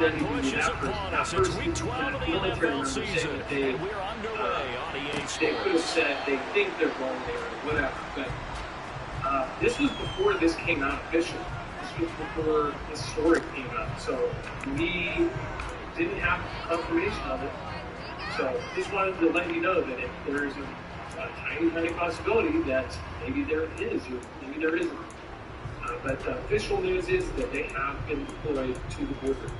Pushes upon us. It's week 12 of the NFL season, and we're underway on EA Sports. They could have said they think they're going there or whatever, but this was before this came out officially. This was before this story came out, so we didn't have confirmation of it. So just wanted to let you know that if there is a tiny possibility that maybe there is or maybe there isn't. But the official news is that they have been deployed to the border.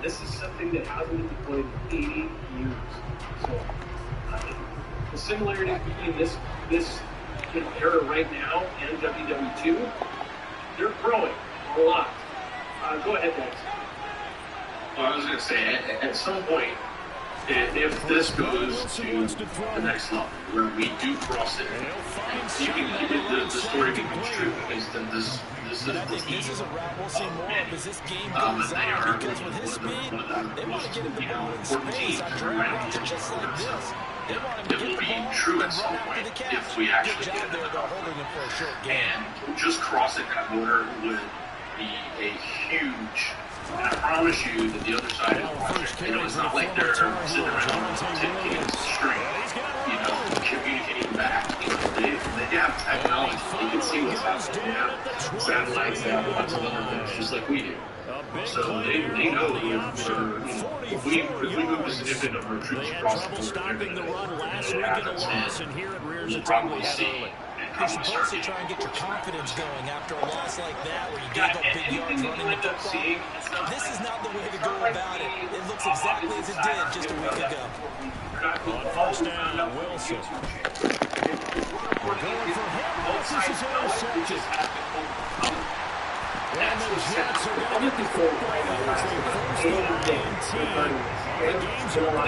This is something that hasn't been deployed in 80 years. So the similarities between this era right now and WW2, they're growing a lot. Go ahead, guys. Well, I was going to say, at some point, if this goes to the next level, where we do cross it, you can the story becomes true, because then this is the team they are because with his speed, they want to get him the ball in space on drive just like this. It will be true at some point if we actually get it in the number. And just crossing that border would be a huge. And I promise you that the other side is watching. You know, it's not like they're sitting around taking a string, you know, communicating back. You know, they have technology. They can see what's happening. They have satellites. They have lots of other things, just like we do. So they know if we move a significant number of troops across the border, they're going to we'll probably see. You're supposed to try and get your confidence going after a loss like that where you gave up big yards running the football. This is not the way to go about it. It looks exactly as it did just a week ago. On first down, Wilson. We're going for him. This is intercepted. And the Jets are going to get the football as they first and 10. The game's over.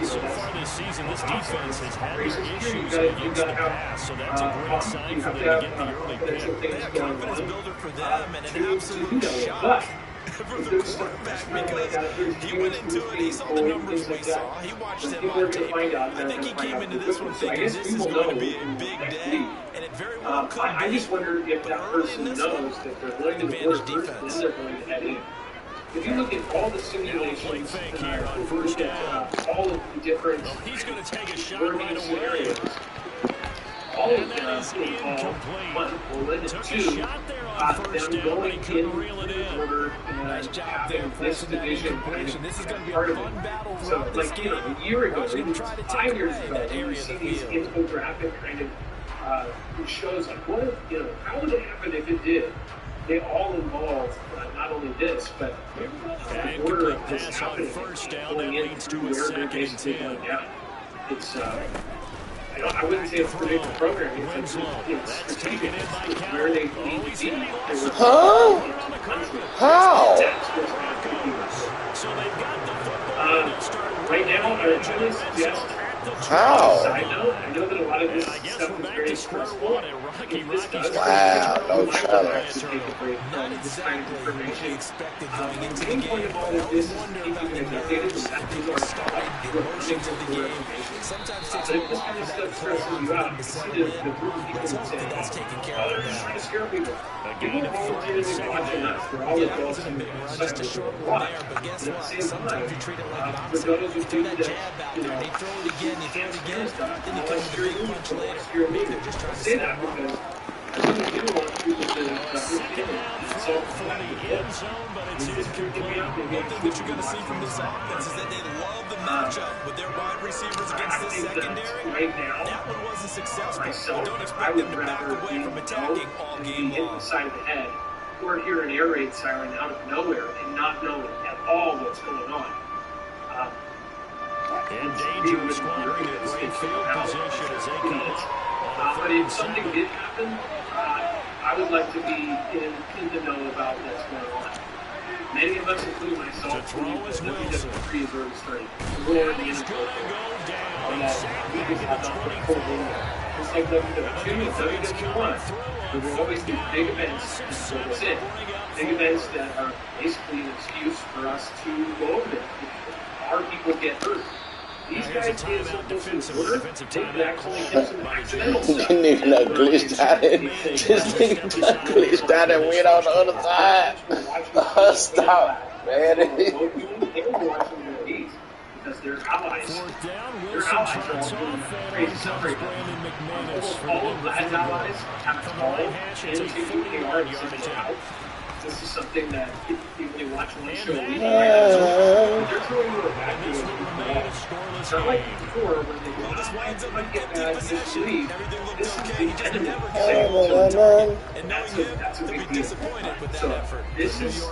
So far this season, this defense has had their issues against the pass, so that's a great sign for them to get the early pick. They have confidence builder for them and an absolute shock for the quarterback because he went into it, he saw the numbers we saw, he watched them on tape. I think he came into this one thinking this is going to be a big day, and it very well could be. I just wonder if that person knows that they're going to the border first, then they're going to head in. If you look at all the simulations, all of the different learning scenarios, all of them involve one related to them going into the border and having this division part of it. So, like, you know, a year ago, even 5 years ago, you see these infographic kind of shows like, what if, you know, how would it happen if it did? They all involve not only this, but the order of this happening going into where they're basically going down. It's, I wouldn't say it's predictive programming, it's strategic. It's where they need to be. Huh? How? That's what's happening. Right now, I would really suggest. How? Side note, I know that a lot of this stuff is very stressful. Wow, no challenge. Not exactly what we expected coming into the game. I wonder about the nerves that started the emotions of the game. Sometimes it takes a little while for that to play out, to settle in. Let's hope that that's taken care of now. Again, That wasn't a big one, just a short one there, but guess what? Sometimes you treat it like boxing. You throw that jab out there, and they throw it again, then you come with a big punch later. Maybe they're just trying to say that wrong. Second down throw for the end zone, but it's incomplete. One thing that you're going to see from this offense is that they love the matchup with their wide receivers against this secondary. That one wasn't successful, but don't expect them to back away from attacking all game long. Side of the head, or hear an air raid siren out of nowhere and not know at all what's going on. In danger of squandering a great field position as they come up. But if something did happen, I would like to be in the know about what's going on. Many of us, including myself, believe that WW3 is already starting. We're already in the middle. And we just have not been pulled in there. Just like WW2 and WW1, there were always these big events that pulled us in. Big events that are basically an excuse for us to go over there. Our people get hurt. These guys did something to the order. They could actually get some accidental stuff. Didn't even know glitched out it. Just glitched out and went on the other side. Stop. Man, both you and Washington East, because their allies are all doing crazy stuff right now. Almost all of Lad's allies have called into KKR and said, wow, this is something that you only watch one show a week. They're throwing you a back to it. It's not like before when they go, this might get bad this week. This is the enemy. That's a big deal. So this is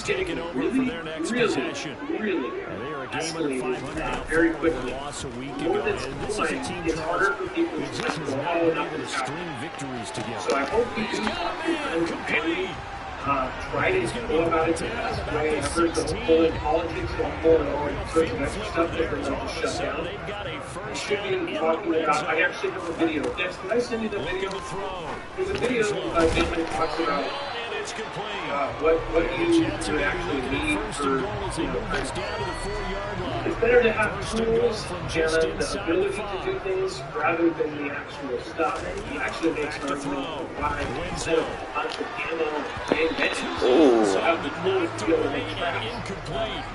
getting really escalated very quickly. More than time, it's harder for people to just go, oh, nothing's happening. So I hope you do talk to your friends and family. Try to go about it the best way. I've heard the whole in politics, the whole and all sorts of extra stuff that they're going to shut down. I should be talking about, I actually have a video. Next, did I send you the video? There's a video that talks about what you would actually need for, it's better to have tools and the ability to do things rather than the actual stuff. He actually makes an argument why instead of a bunch of ammo and engines, so have the tools to be able to make traps.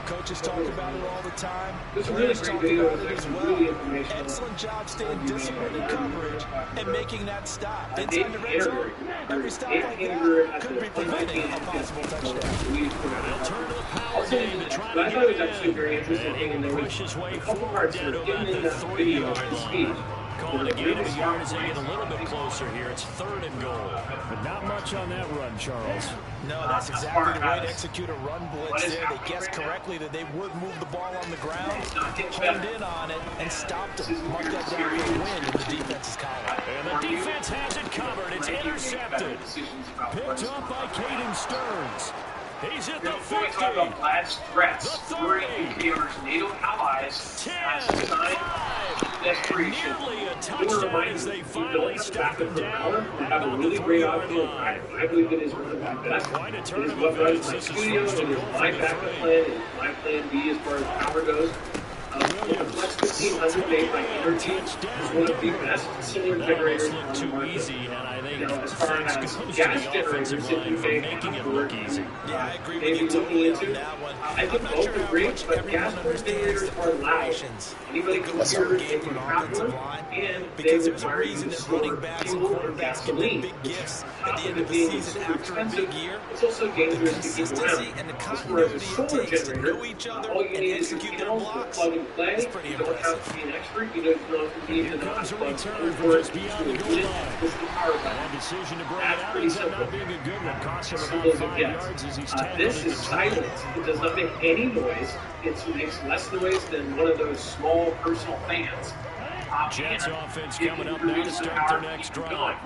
Coaches talk about it all the time. It's a really great video. It's really informational. Excellent job staying disciplined in coverage and making that stop. Inside the red zone, every stop like that could be preventing a possible touchdown. I'll send you the but I thought it was actually a very interesting thing, and there was a couple parts that were given in that video of the speed. Calling a game of yards, they get a little bit closer here. It's 3rd and goal. But not much on that run, Charles. No, that's exactly the way to execute a run blitz there. They guessed correctly that they would move the ball on the ground, honed in on it, and stopped them. Mark that down for a win in the defense's column. And the defense has it covered. It's intercepted. Picked up by Caden Stearns. He's at the 50. Before we talk about Lad's threats, during KKR's NATO allies has designed desperation. We want to remind you, we don't have backup for power. We have a really great option. I believe it is one of the best. It is what runs my studio. It is my backup plan. It is my plan B as far as power goes. The Flex 1500 made by Energy is one of the best solar generators on the market. As far as gas generators that you may maybe looking into, I think both are great, but gas generators are loud. Anybody can hear it, they can have one, and they require you to store fuel and gasoline. On top of it being super expensive, it's also dangerous to keep around. As far as a solar generator, all you need is your panels to plug and play. You don't have to be an expert. You don't need to know how to plug or just beyond the goal line. This is the power button. Decision to bring it out ends up not being a good one. Cost him Simple about 5 yards as he's tackled. This is silent. It does not make any noise. It makes less noise than one of those small personal fans. Jets offense coming up now to start their next drive.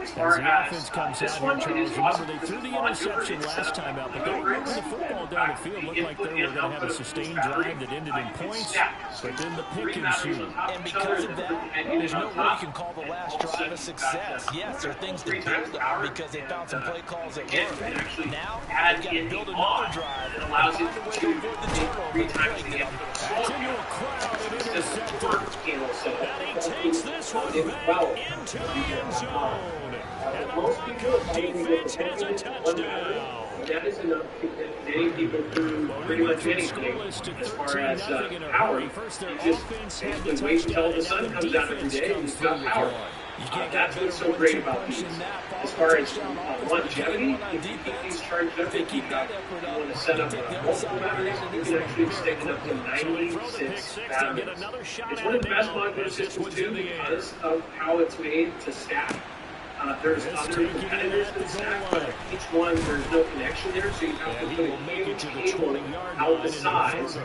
As As the offense comes out here, Charles, remember they threw the interception last time out, but they were moving the football down the field. Looked like they were going to have a sustained drive that ended in points, but then the pick ensued. And because of that, there's no way you can call the last drive a success. Yes, there are things to build on because they found some play calls that work. Now, they've got to build another drive and allows find a way to avoid the turnover. Back into a crowd and intercepted. And he takes this one back into the end zone. And the defense has a touchdown. That is enough to get many people through pretty much anything as far as power. You just basically wait until the sun comes out every day and you've got power. That's what's so great about these. As far as longevity, if you keep these charged up, if you want to set up multiple batteries, you can actually extend it up to 96 batteries. It's one of the best modular systems too because of how it's made to stack. There's other competitors that stack, but each one there's no connection there, so you have to put a huge cable out the sides,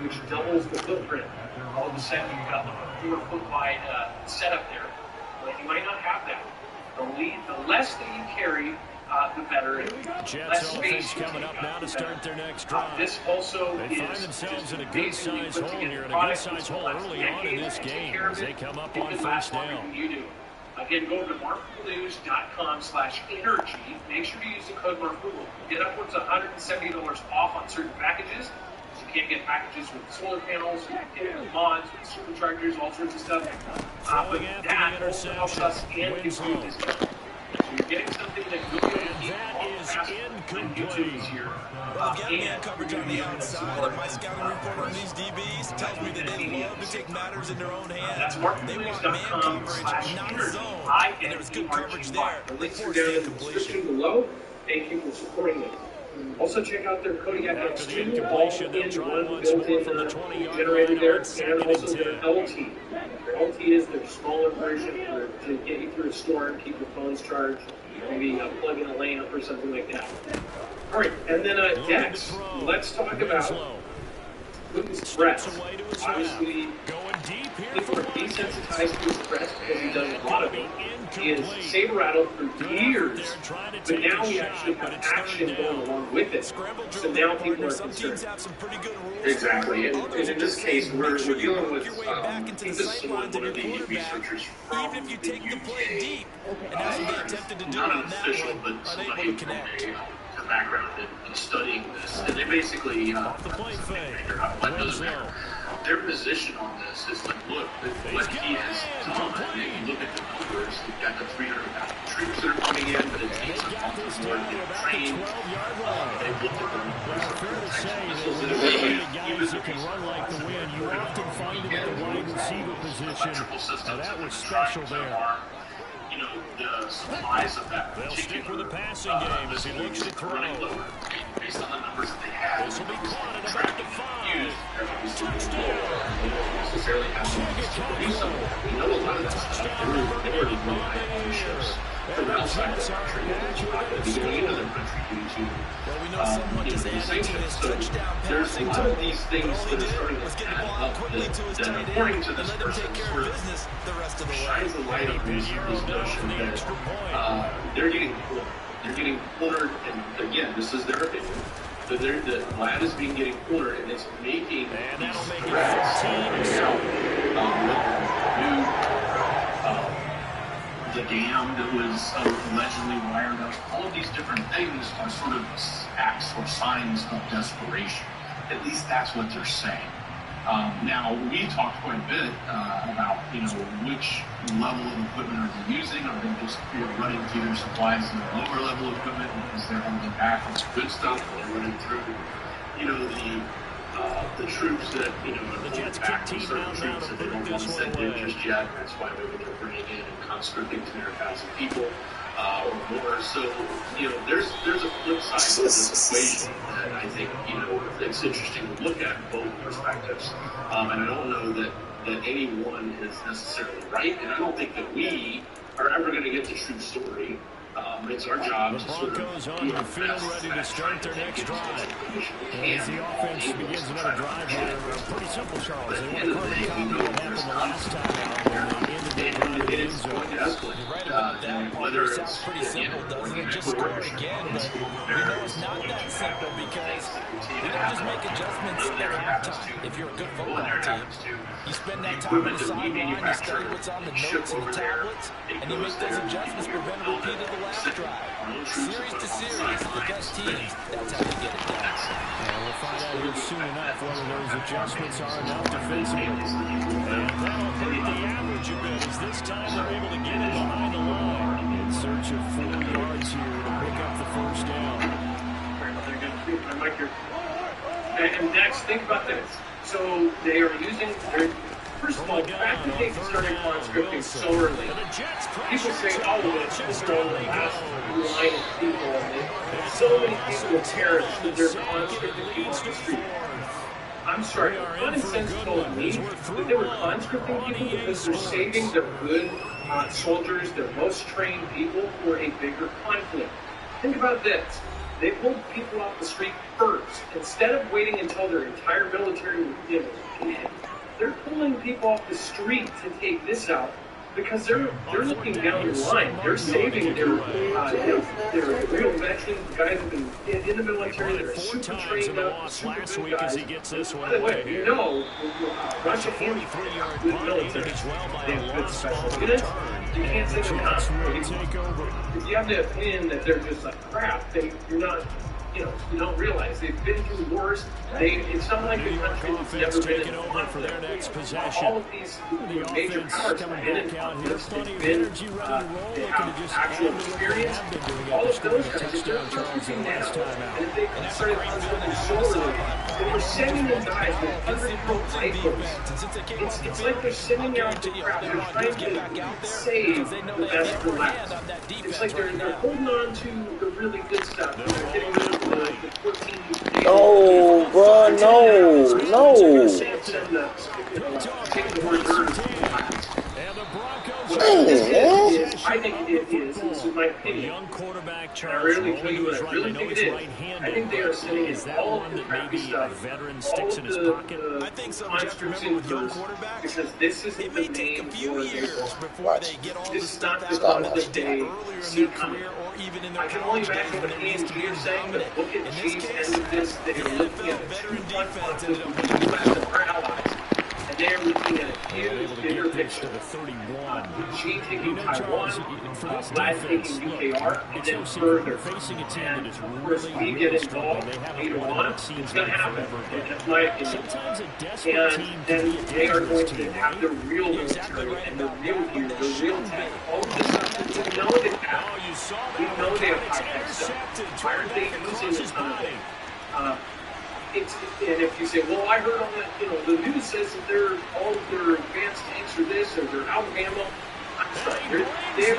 which doubles the footprint. All of a sudden you've got a 4-foot wide setup there. But you might not have that. The less that you carry, the better. Jets offense coming up now to start their next drive. This also they find themselves in a good size hole here, and a good size hole early on in this game as they come up on first down. Again, go to marketblues.com/energy. Make sure you use the code MARKBLUE. Get upwards of $170 off on certain packages. You can't get packages with solar panels, you can't get with mods, with superchargers, all sorts of stuff. But that also helps us and gives you discount. So you're getting something that Google can keep incomplete. Well, get man coverage on the outside, and my scouting report on these DBs tells me that they love to take matters in their own hands. They want man coverage, not zone, and there was good coverage there. The links are down in the description below. Thank you for supporting us. Also check out their Kodiak X2, all in one built-in generator there, and also their LT. Their LT is their smaller version to get you through a storm, keep your phones charged, maybe plug in a lamp or something like that. All right, and then next, let's talk about Putin's threats. Obviously, people are desensitized to his threats because he does a lot of them. He has saber rattled for years, but now we actually have action going along with it. So now people are concerned. Exactly, and in this case, we're dealing with, I think this is one of the researchers from even if you take the play deep, and that's what they attempted to do not on an that official, one, but somebody unable to from connect. a background in studying this, and they basically, what doesn't matter. Their position on this is like, look, what he has done, and if you look at the numbers, you've got the 300,000 troops that are coming in, but it takes a month more to get trained. They've looked at the guys who can run like the wind, you often find them at the wide receiver position. That was special there. You know, the supplies of that They'll particular stick with the passing game as he looks to throw. Based on the numbers that they have. This will be caught at about the 5. Touchdown. They don't necessarily have to do something. We know a lot of that stuff. They were running ships from outside the country. They're not going to be going into their country due to the sanctions. So there's a lot of these things that are starting to add up that according to this person, sort of shines a light on this notion that they're getting cornered. They're getting cornered, and again, this is their opinion. So the lad is getting cornered, and it's making these threats the dam that was allegedly wired up. All of these different things are sort of acts or signs of desperation. At least that's what they're saying. Now, we talked quite a bit about, which level of equipment are they using? Are they just running through their supplies in the lower level equipment because they're holding back on some good stuff? Or they're running through, the troops that, are holding back on certain troops that they don't want to send in just yet. That's why they're bringing in and conscripting 200,000 people or more. So, there's a flip side to this equation that I think, it's interesting to look at both perspectives. And I don't know that any one is necessarily right, and I don't think that we are ever going to get the true story. It's our job to sort of be on the field ready to start their next drive. As the offense begins another drive here, pretty simple, Charles. They want to copy what happened the last time out. It's going to escalate. Right about that part. It sounds pretty simple, doesn't it? Just score again, but we know it's not that simple because you don't just make adjustments at halftime. If you're a good football team, you spend that time on the sideline, you study what's on the notes and the tablets, and you make those adjustments to prevent a repeat of the last drive. Series to series, the best teams, that's how they get it done. We'll find out here soon enough whether those adjustments are enough defensively. And that'll hurt the average a bit as this time they're able to get it behind the line in search of 4 yards here to pick up the first down. And next, think about this. So they are using first of all, the fact that they started conscripting so early, people say, this is the last line of people, and so many people will perish that they're conscripting people off the street. I'm sorry, common sense told me that they were conscripting people because they're saving their good soldiers, their most trained people for a bigger conflict. Think about this. They pulled people off the street first. Instead of waiting until their entire military was dead, they're pulling people off the street to take this out because they're looking down the line. They're saving their real veterans, the guys who've been in the military that are super trained up, super good guys. By the way, Russia and good military. They have good special units. You can't say they're not. If you have the opinion that they're just like crap, then you're not you don't realize they've been through wars. It's not like a country that's never been in over for their next possession. All of these major powers have been in conflicts. They have actual experience. All of those guys, if they're focusing now, and if they started concentrating solely, they were sending in guys with 100-year-old rifles. It's like they're sending out the crap. They're trying to save the best for last. It's like they're holding on to the really good stuff. They're getting rid of the 14. No, bro, no. I think it is. This is my opinion. Young quarterback I Charles rarely tell you what I really think it is. I think they are sending in all of the crappy stuff, all of I think so, the Jeff. Remember with young quarterbacks, because this isn't it the may take a main few years before they get all this the is stuff not out the of one that they earlier in see their coming. career or even in I their can only college days imagine when what it needs Ian to be G's saying, but dominant. look at In this G's case, end of this. They the are looking at NFL veteran 2-1 defense with ended up the U.S. and our allies. And they are looking at a huge, bigger picture. to the 31. Xi taking Taiwan, For this Vlad defense, taking look, UKR, and it's then no secret. further. You're facing a team that And is of course, really, we get really struggling. involved They haven't later won on. what seems It's going to like happen. forever. That's my opinion. Sometimes a desperate And team can then be a they are going dangerous to team, have right? the real military and the real gear, the real tech. All of this stuff that we know they have. Oh, you saw We that. know they have It's high-tech stuff. intercepted. Why aren't they Across using his a ton of body. it? And if you say, well, I heard on the news says that all of their advanced tanks are this or they're out of ammo. I'm sorry, they're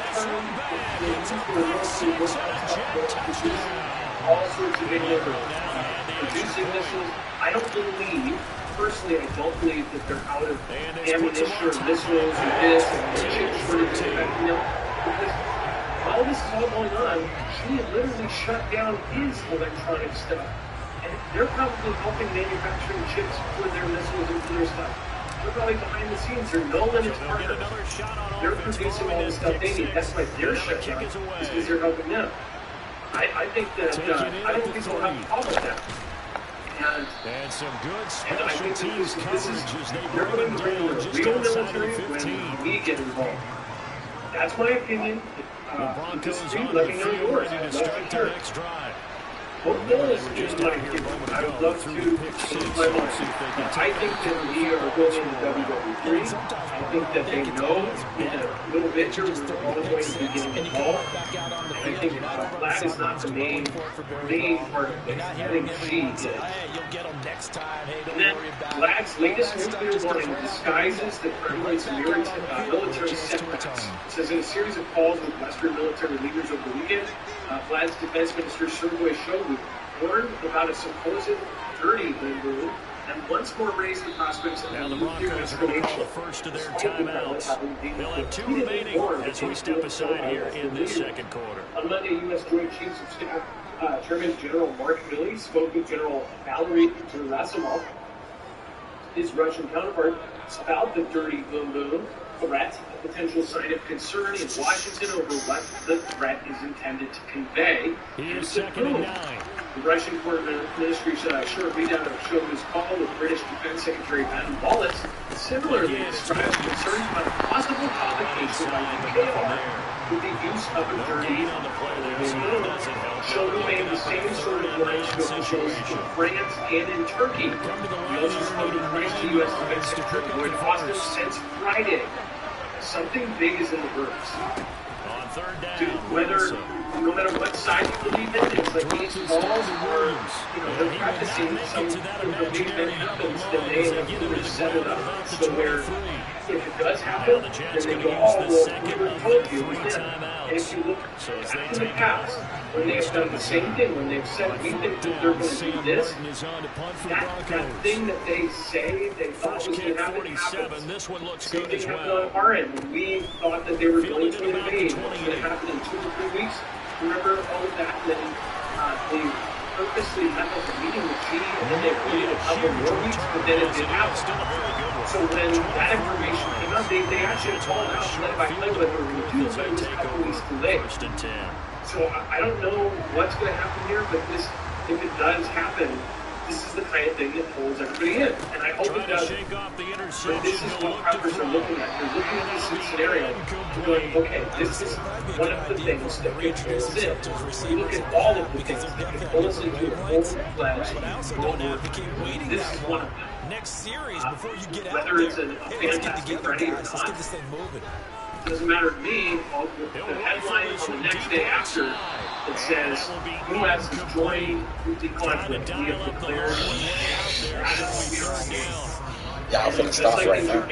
all sorts of video producing missiles. I don't believe, personally, I don't believe that they're out of ammunition or missiles or this and chip shortages affecting them. Because while this is all going on, he literally shut down his electronic stuff. And they're probably helping manufacturing chips for their missiles and for their stuff. They're probably behind the scenes. They're no limits partners. They're producing all the stuff they need. That's why they're shut down, is because they're helping them. I think that, I don't think they'll have a problem with that. And some good And I special think teams that coverage as they they're run going to bring down the just real outside of the military 15. when we get involved. That's my opinion. The Broncos Disagree, on let the me know field yours. ready to I'd love start to their hear. next drive. Both They those were in just my out here a opinion. moment I would ago love through to the pick six. change my mind. See if they can I take think that we are going into WWE. I think that they know in a little bit here we're all going to be getting involved. I think Vlad is not the main part of this. I think she is. And then Vlad's latest nuclear warning disguises the prevalence of military setbacks. It says in a series of calls with Western military leaders over the weekend, Vlad's defense minister Sergei Shoigu warned about a supposed dirty move and once more raised the prospects of Now the nuclear Broncos are going to call the escalation. first of their timeouts. They'll have two remaining as we step aside here in this second quarter. On Monday, U.S. Joint Chiefs of Staff Chairman General Mark Milley spoke with General Valery Gerasimov, his Russian counterpart, about the dirty boom boom threat, a potential sign of concern in Washington over what the threat is intended to convey. Here's second and 9. The Russian Foreign Ministry's short readout of Shogu's call with British Defense Secretary Madden Wallace similarly describes concerns about a possible provocation by UKR with the use of a dirty Shogu made the same sort of warnings to officials in France and in Turkey. He also spoke with French to U.S. Defense Secretary Lloyd Austin since Friday. Something big is in the works. On third down, No matter what side you believe in, it's like these calls are, they're practicing some of the big event happens, then they have really set it up. So where, if it does happen, then they go, oh, well, we were told you, we did. And if you look back in the past, when they have done the same thing, when they've said, we think that they're going to do this, that thing that they say they thought was going to happen happens. This one looks Same good thing as happened well. on our end. When we thought that they were going to invade, it was going to happen in 2 or 3 weeks. Remember all of that? And then they purposely had like a meeting with G, and then they waited a couple more weeks, but then it did happen. So when that information came out, they actually called out play by play what they were going to do, but it was a couple weeks too late. So I don't know what's going to happen here, but if it does happen, this is the kind of thing that pulls everybody in, and I hope it doesn't. But this is what preppers are looking at. They're looking at this scenario and going, okay, this is one of the things that can pull us in. We look at all of the things that can pull us into a full-fledged forward. This is one of them. Next series, before you get out Whether there, it's a hey, fantastic Friday or let's get this thing moving. It doesn't matter to me. The headline on the next day after that says U.S. has joined the conflict. We have declared. Yeah, I'm finna stop right now.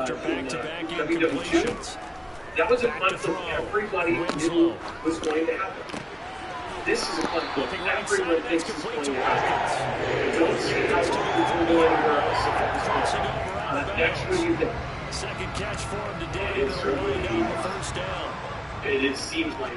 WW2. That was a conflict everybody knew was going to happen. This is a conflict everyone thinks is going to happen. I don't see how it can go anywhere else. Next week, second catch for him today. They'll wind up the first down. It seems like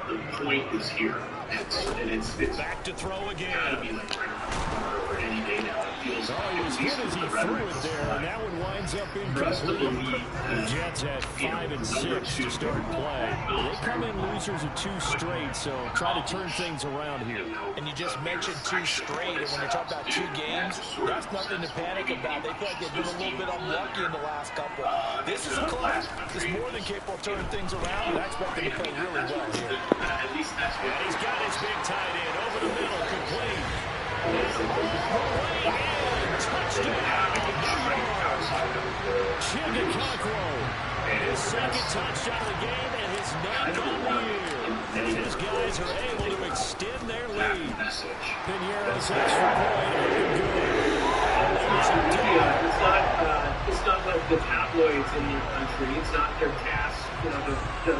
the point is here. It's back to throw again. Gotta be like or any day now. It feels he was good as he threw it there, and that one winds up incomplete. The Jets had 5 and 6 to start play. They come in losers of 2 straight, so try to turn things around here. And you just mentioned 2 straight, and when you talk about 2 games, that's nothing to panic about. They feel like they've been a little bit unlucky in the last couple. This is a club that's more than capable of turning things around, and I expect them to play really well here. At least that's what he's got his big tight end over the middle, complete. Chigga Cockrell, his second touchdown of the game and his 9th on the year. His guys are able to extend their lead. Pinheiro's extra point. It's not like the tabloids in your country. It's not their cast, the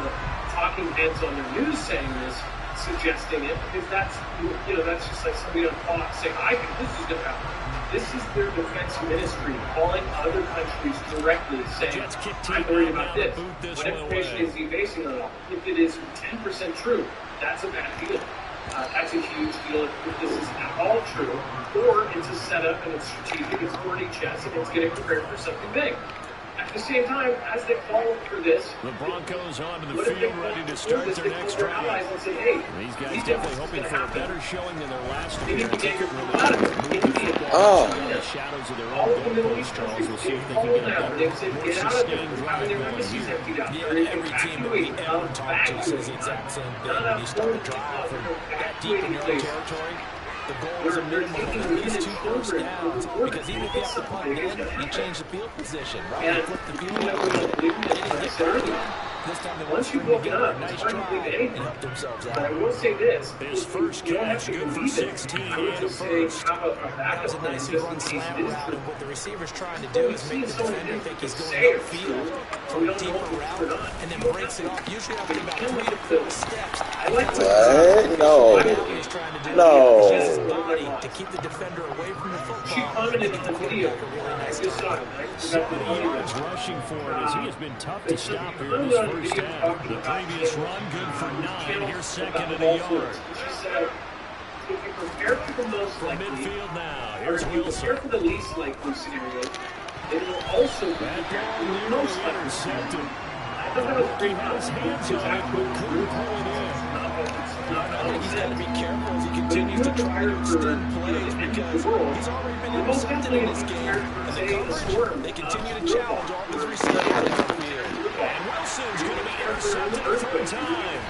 talking heads on the news saying this, suggesting it, because that's just like somebody on Fox saying, I think this is going to happen. This is their defense ministry calling other countries directly saying, I'm worried about this. What information is he basing on? If it is 10% true, that's a bad deal. That's a huge deal if this is at all true, or it's a setup and it's strategic, it's hoarding chess, and it's getting prepared for something big. At the same time, as they call for this, the Broncos onto the field, ready to start their next drive. And say, hey, these guys definitely hoping for a better showing than their last year. The shadows of their own goalpost, Charles. We'll see if they can get a better, more sustained drive going here. Yeah, every team that we ever talk to says the exact same thing. When you start a drive from that deep in your own territory, the goal is a minimum of at least 2 first downs, because even if you have to punt in, you change the field position, right? You flip the field this time they want to string together a nice drive and help themselves out. But I will say this. His first catch, good for 16 and a first. That was a nicely run slant route, and what the receiver's trying to do is make the defender think he's going upfield for a deeper route, and then breaks it off, usually after about 3 to 4 steps. What? No. No. His body to keep the defender away from the football. She commented in the video. I just saw it. 70 yards rushing for it, as he has been tough to stop here in his first down. The previous run, good for 9. Here's second and a yard. She said, if you prepare for the most likely, midfield now. or Here's if you Wilson. prepare for the least likely scenario, it will also be That ball the most nearly likely. intercepted. I thought that was He pretty had his hands on it, but couldn't pull it in. I think he's got to be careful as he continues to try to extend plays, because he's already been intercepted in this game, and the coverage, they continue to challenge all these receivers in the field. And Wilson's going to be intercepted a third time.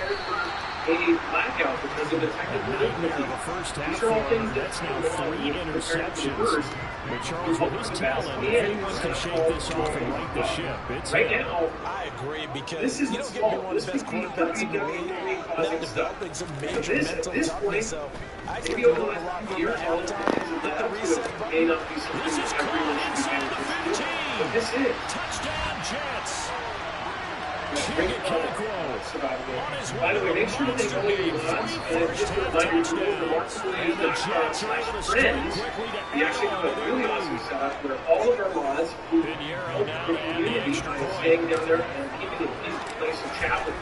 A blackout because of the technical Nightmare of a first half for him. That's now 3 interceptions. But Charles, with his talent, if anyone can shake this off and right the ship, it's right him. now. I agree, because This is you don't get me one of the best quarterbacks in the league without developing some major mental toughness. So I expect him to learn a lot from that halftime. Hit the reset button. This is caught inside the 15. This is. Touchdown, Jets. Chigga Cockrell on his way By the to way, the make sure that they monster know your game. odds, 3 and just a first-half reminder, you touchdowns. And the Jets are able to start friends. quickly to We actually have a add on really to their awesome lead. setup where all of our laws who Pinheiro help now the to add the community extra by point. staying down there and keeping it in place and chat with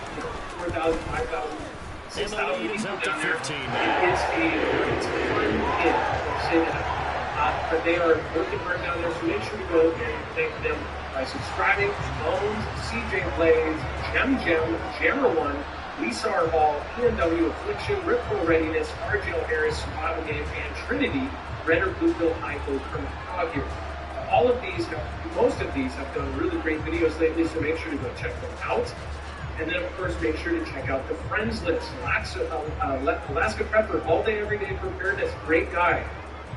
4,000, 5,000, And the 6,000 lead is people up to down there. 15 now. It's a fun hit. I'll say that. But they are working hard down there, so make sure to go and thank them by subscribing. Bones, CJ Blades, Jammer1, Lisa R. Hall, PNW Affliction, Ripple Readiness, RJL Harris, Survival Game, and Trinity, Redder, Blueville, Ico, Kermit Frog here. All of these, most of these have done really great videos lately, so make sure to go check them out. And then, of course, make sure to check out the Friends List. Alaska Prepper, all day, every day preparedness, great guy.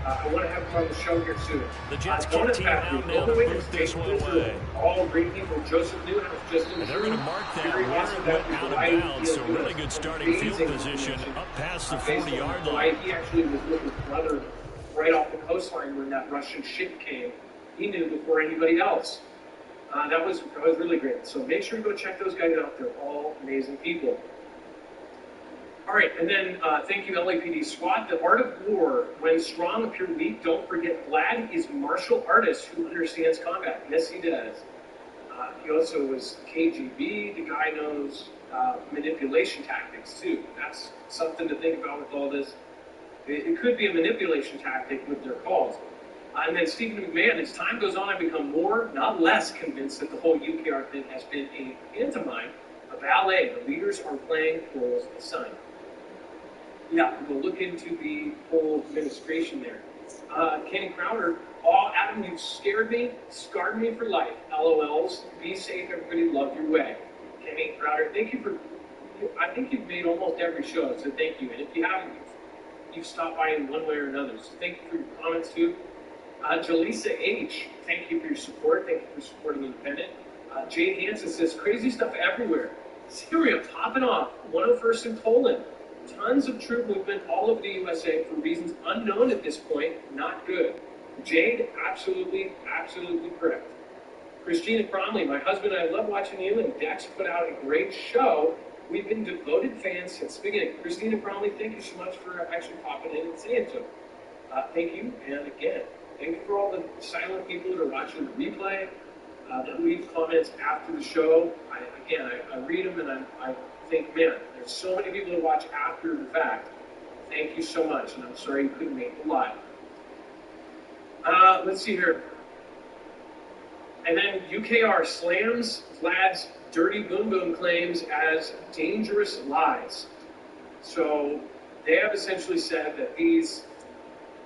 I want to have him on the show here soon. The Jets keep out now to move this one away. All great people. Joseph Newhouse, Justin. And they're going to mark that where it went out of bounds. So really good starting field position up past the 40-yard line. He actually was with his brother right off the coastline when that Russian ship came. He knew before anybody else. That was really great. So make sure to go check those guys out. They're all amazing people. All right, and then thank you, LAPD SWAT. The art of war, when strong appear weak, don't forget Vlad is martial artist who understands combat. Yes, he does. He also was KGB. The guy knows manipulation tactics, too. That's something to think about with all this. It could be a manipulation tactic with their calls. And then Stephen McMahon, as time goes on, I become more, not less, convinced that the whole UKR thing has been a pantomime, a ballet. The leaders are playing roles assigned. Yeah, we'll look into the whole administration there. Kenny Crowder, Adam, you scared me, scarred me for life. LOLs. Be safe, everybody. Love your way. Kenny Crowder, thank you for. I think you've made almost every show, so thank you. And if you haven't, you've stopped by in one way or another. So thank you for your comments too. Jalisa H, thank you for your support. Thank you for supporting Independent. Jade Hansen says, crazy stuff everywhere. Syria popping off. 101st in Poland. Tons of troop movement all over the USA for reasons unknown at this point. Not good. Jade, absolutely correct. Christina Cromley, my husband and I love watching you, and Dex put out a great show. We've been devoted fans since the beginning. Christina Cromley, thank you so much for actually popping in and saying so. Thank you, and again, thank you for all the silent people that are watching the replay, that leave comments after the show. I read them, and I think, man, there's so many people that watch after the fact. Thank you so much, and I'm sorry you couldn't make it live. Let's see here. And then UKR slams Vlad's dirty boom boom claims as dangerous lies. So they have essentially said that these,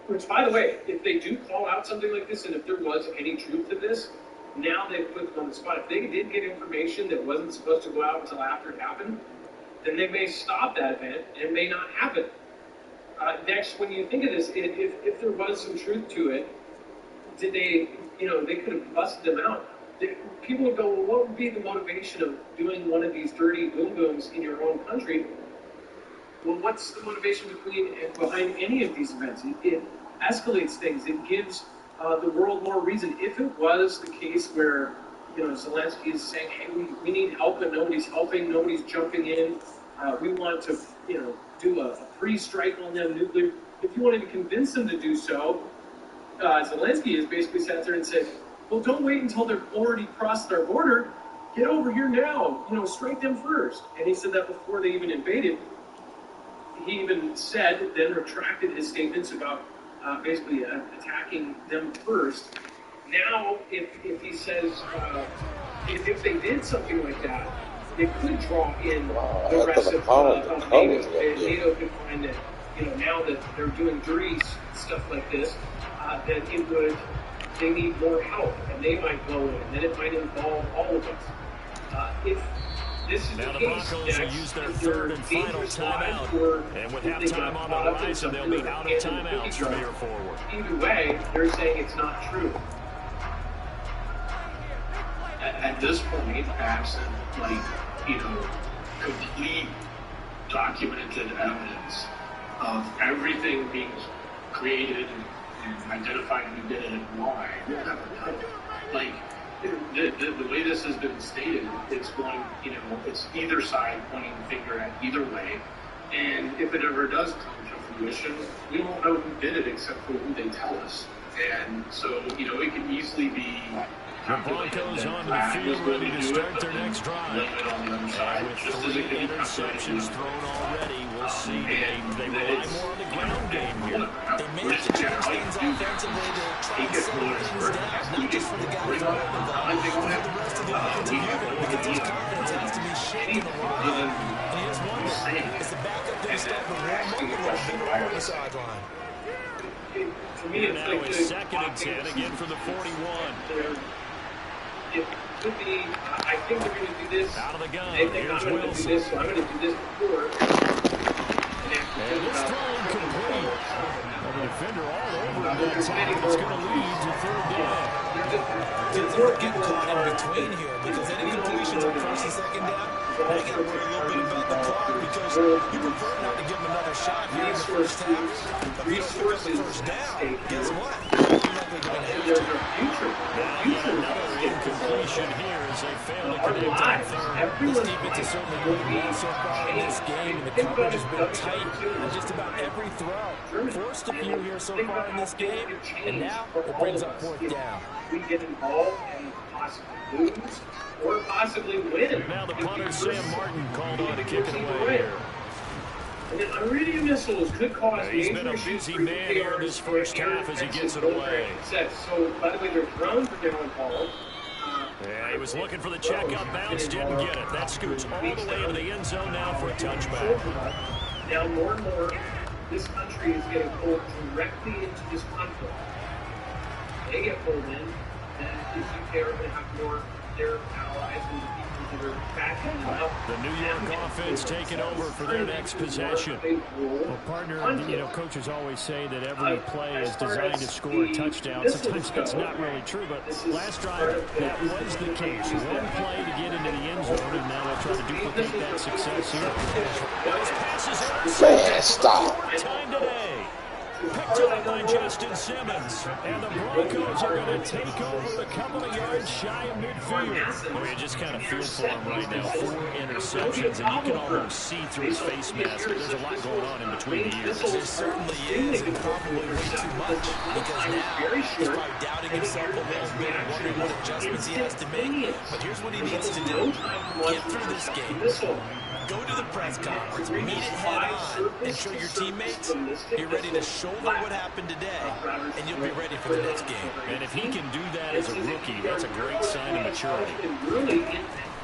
which, by the way, if they do call out something like this, and if there was any truth to this, now they've put them on the spot. If they did get information that wasn't supposed to go out until after it happened, then they may stop that event, and it may not happen. Next, when you think of this, if there was some truth to it, did they, they could have busted them out. People would go, well, what would be the motivation of doing one of these dirty boom booms in your own country? Well, what's the motivation behind any of these events? It escalates things. It gives the world more reason. If it was the case where, Zelensky is saying, hey, we need help and nobody's helping, nobody's jumping in, we want to, do a pre-strike on them nuclear. If you wanted to convince them to do so, Zelensky has basically sat there and said, well, don't wait until they're already crossed our border. Get over here now. Strike them first. And he said that before they even invaded. He even said, then retracted his statements about basically attacking them first. Now, if he says, if they did something like that, it could draw in the rest of NATO. NATO could find that, now that they're doing dirty stuff like this, that they need more help, and they might go in, and then it might involve all of us. If this is now the Broncos case, will use their third and final timeout, and with halftime on the horizon, they'll be out of timeouts from here forward. Either way, they're saying it's not true. At this point, absent, complete documented evidence of everything being created and identified who did it and why, we'll never know. The way this has been stated, it's going, it's either side pointing the finger at either way, and if it ever does come to fruition, we won't know who did it except for who they tell us. And so, it could easily be the Broncos on the field ready to start their next drive. And with 3 interceptions thrown already, we'll see they rely more on the ground game here. They managed to change things offensively to try and slow things down, not just for the guy who's holding the ball, and for the rest of the line to move it, because his confidence has to be shaken a little bit. And he just wonders, is the backup going to start to warm up a little bit over on the sideline? For me, it's now it's second and 10 again from the 41. It could be, I think they're going to do this. Out of the gun. They think I'm going to do this, so I'm going to do this before. And this throw incomplete. The defender all over that tackle is going to lead to third down. Kids are getting caught in between here because any completions on first and second down, they got to worry a little bit about the clock because you prefer not to give them another shot here in the first half. But if you don't pick up the first down, guess what? You're likely going to have to. Another incompletion here as they fail to connect on third. This defense is certainly going well so far in this game, and the coverage has been tight on just about every throw. Forced a few here so far in this game, and now it brings up fourth down. We get involved and possibly lose or possibly win. Now the punter, Sam Martin, called on to kick it away here. And then unreading missiles could cause He's been a busy man here in this first half as he gets it away. So, by the way, their drones are down ball. Yeah, he was looking for the checkup bounce, didn't get it. That scoots all the way into the end zone now for a touchback. Now, more and more, this country is getting pulled directly into this conflict. They get pulled in, then the UK are going to have more their allies and the people that are backing up. The New York offense taking over for their next possession. Well, partner, coaches always say that every play is designed to score a touchdown. Sometimes that's not really true, but last drive, that was the case. One play to get into the end zone, and now they'll try to duplicate that success here. Those passes are Man, stop. time today. Picked up by Justin Simmons. And the Broncos are going to take over a couple of yards shy of midfield. Well, you just kind of feel for him right now. 4 interceptions, and you can almost see through his face mask. There's a lot going on in between the ears. There certainly is, and probably way too much, because now he's probably doubting himself a little bit and wondering what adjustments he has to make. But here's what he needs to do. Get through this game. Go to the press conference, meet it head on, and show your teammates you're ready to shoulder what happened today, and you'll be ready for the next game. And if he can do that as a rookie, that's a great sign of maturity.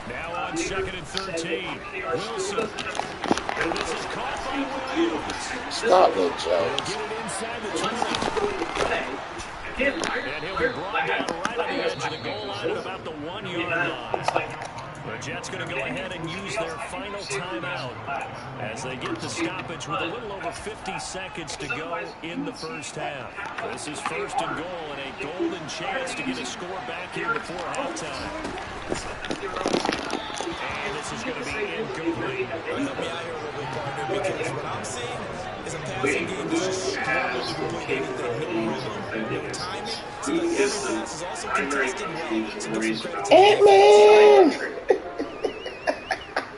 Now on 2nd and 13, Wilson. And this is caught by Williams. Stop it, Jones. Get it inside the 20. And he'll be brought down right on the edge of the goal line at about the 1-yard line. The Jets going to go ahead and use their final timeout as they get the stoppage with a little over 50 seconds to go in the first half. This is 1st and goal and a golden chance to get a score back here before halftime. And this is going to be incomplete. Help me out here a little bit, partner, because what I'm seeing is a passing game that's just struggling to complete anything. No rhythm, no timing. So the other pass is also contested well. So give some credit to Ant-Man!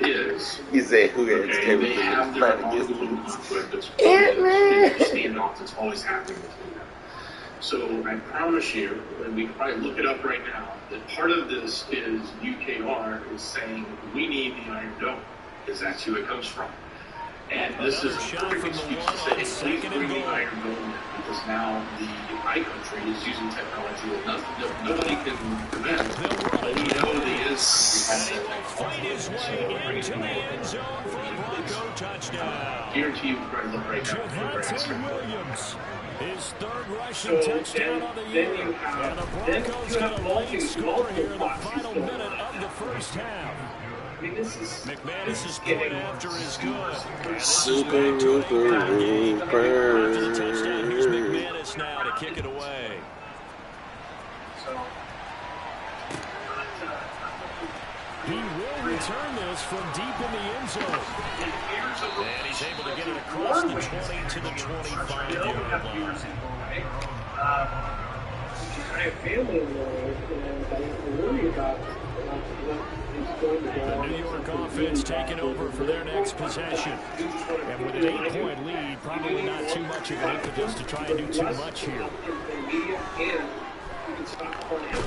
Is He said, who has they have their ongoing conflict that's standoff that's always happening between them. So I promise you, and we can probably look it up right now, that part of this is UKR is saying we need the Iron Dome, because that's who it comes from. And this is a perfect excuse to say, please bring the Iron Dome in, because now the high country is using technology that nobody can prevent. All we know is Fight his way into the end zone for a Bronco touchdown. Guarantee you probably look right now. Javonte Williams, his 3rd rushing touchdown of the year. And the Broncos got a late score here in the final minute of the first half. McManus's point after is good. Super Rooper. After the touchdown, here's McManus now to kick it away. He will return this from deep in the end zone. And he's able to get it across the 20 to the 25-yard line. I have family involved, and I worry about what is going to go on. The New York offense taking over for their next possession. And with an 8-point lead, probably not too much of an impetus to try and do too much here.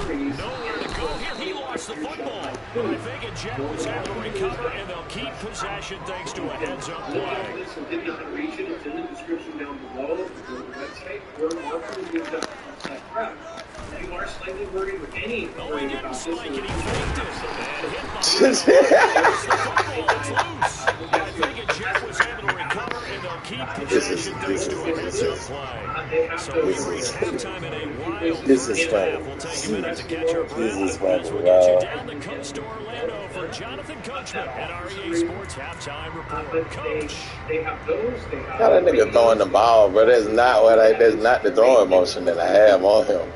Nowhere to go here. He lost the football. But I think a Jet was able to recover, and they'll keep possession thanks to a heads-up play. Didn't know how to reach it. It's in the description down below. Go to the website. We're marking the outside prep. If you are slightly worried with any worried about this, spike it, he faked it. And hit the football. It's loose. But I think a Jet was able to recover, and they'll keep possession thanks to a heads-up play. So we reach halftime in a wild first half. We'll take a minute to catch our breath. As we'll get you down the coast to Orlando for Jonathan Coachman at our EA Sports Halftime Report. Coach. They have those. How that nigga throwing the ball, but that's not the throwing motion that I have on him.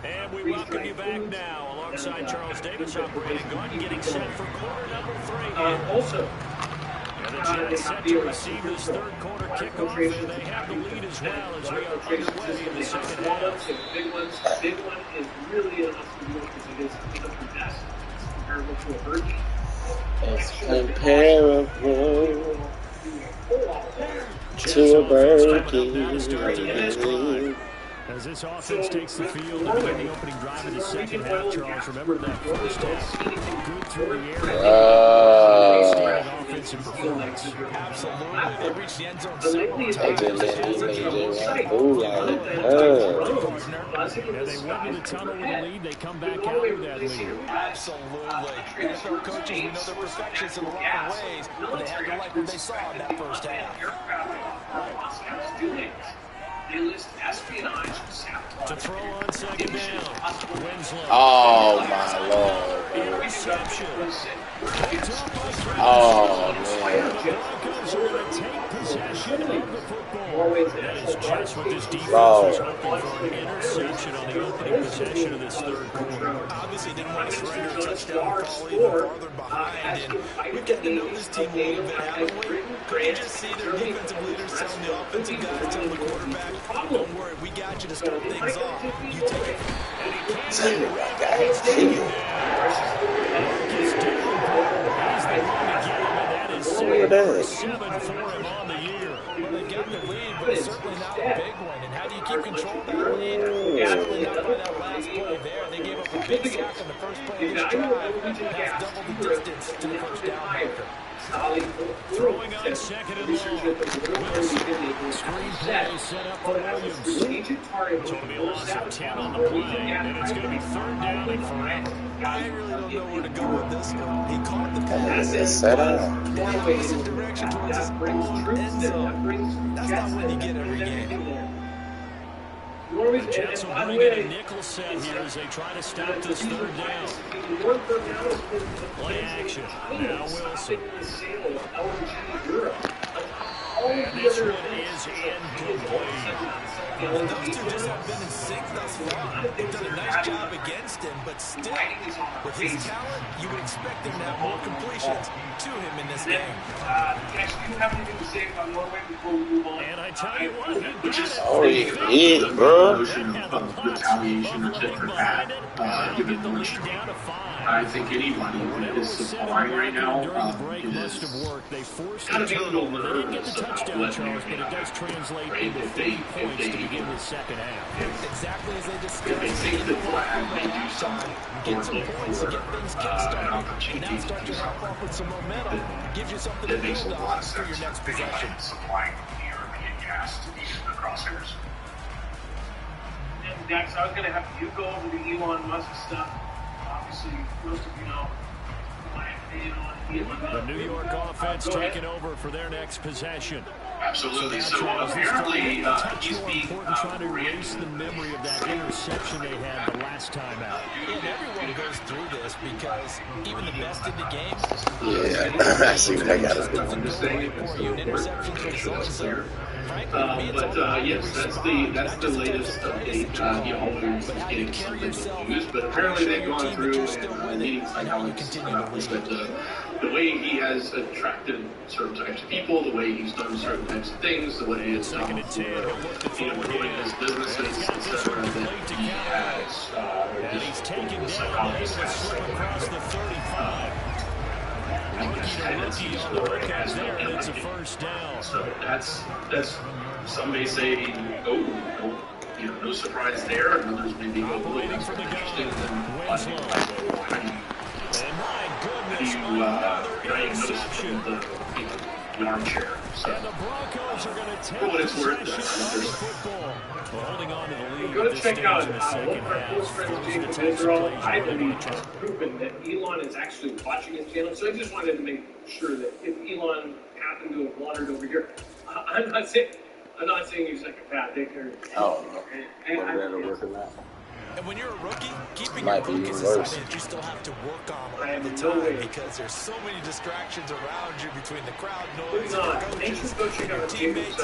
And we welcome you back now alongside Charles Davis on Brandon Gordon getting set for quarter number 3. Also, and the Jets set to receive this third quarter kickoff, and they have the lead as well as we are underway in the second half. Big one is really enough to do because it is the best. It's comparable to a virgin. It's comparable to a birdie. As this offense takes the field to begin the opening drive of the second half, Charles, remember that first half, good through the air, outstanding offensive performance. Absolutely. They reached the end zone several times. And they went to the tunnel with a lead. They come back out with that lead. Absolutely. NFL coaches, we know they're perfectionists in a lot of ways, but they had to like what they saw in that first half. To throw on second down. Winslow. Oh, my Lord. Interception. Oh, man. The Broncos are going to take possession of the football. That is just what this defense was hoping for, an interception on the opening possession of this third quarter. Obviously didn't want to surrender a touchdown, fall even farther behind, and we've gotten to know this team a little bit, haven't we? Could you just see their defensive leaders telling the offensive guys, telling the quarterback, don't worry, we got you to start things off. You take it. And he can't see the red guy. He's taking it down. He's the one to get him, and that is 7 for him on the year. Well, they got the lead, but it's certainly not a big one. And how do you keep control of that lead? Certainly not by that last play there. They gave up a big sack on the first play of this drive. That's double the distance to the first down marker. Throwing on second and long. Screen play set up for Williams. It's going to be a loss of 10 on the play, and it's going to be third down and forever. I really don't know where to go with this one. He caught the pass. It's set up. Opposite direction towards his own end zone. That's not what you get every game. The Jets will bring in a nickel set here as they try to stop this third down. Play action. Now Wilson. And this one is incomplete. And those two just have been in sync thus far. They've done a nice job against him, but still, with his talent, you would expect him to have more completions to him in this game. Do you have anything to say about Norway before we move on? And I tell you what, he got it. Oh, yeah, bro. Notion of retaliation or tit for tat, given the lead down to 5. I think anybody that is supplying right now is They forced the turnover. They didn't get the touchdown, Charles, but it does translate into 50 points to begin the second half. Exactly as they discussed. if they take the flag, they do something Get some points to get things kickstarted. an And opportunity now to start do to pop something off with some momentum. Gives you something to that makes a build lot on of for your sense. next possession. Supplying the European gas to the crosshairs. And Dax, I was going to have you go over the Elon Musk stuff. Obviously, most of you know my opinion on Elon. The New York offense taking over for their next possession. Absolutely. So apparently he's being trying to erase the memory of that interception they had the last time out. And everyone goes through this because even the best in the game. Yeah, I see what I got to do. But yes, that's the latest update. He always is getting something to use, but apparently they've gone through and meeting psychologists about this. But the way he has attracted certain types of people, the way he's done certain types of things, the way it's going his businesses, etc. That he has And he's taken down able to slip across the 35. Rookie on the lookout there, and it's a first down. So that's some may say, no surprise there. And others maybe go a little bit more interested in them. How do you notice the armchair? So, for what it's worth, go to check out one of our close friends, Jacob Israel. I believe has proven that Elon is actually watching his channel. So I just wanted to make sure that if Elon happened to have wandered over here, I'm not saying he's like a bad dicker. Oh, no. And when you're a rookie, keeping your focus is something that you still have to work on all the time because there's so many distractions around you between the crowd noise, your coaches, your teammates.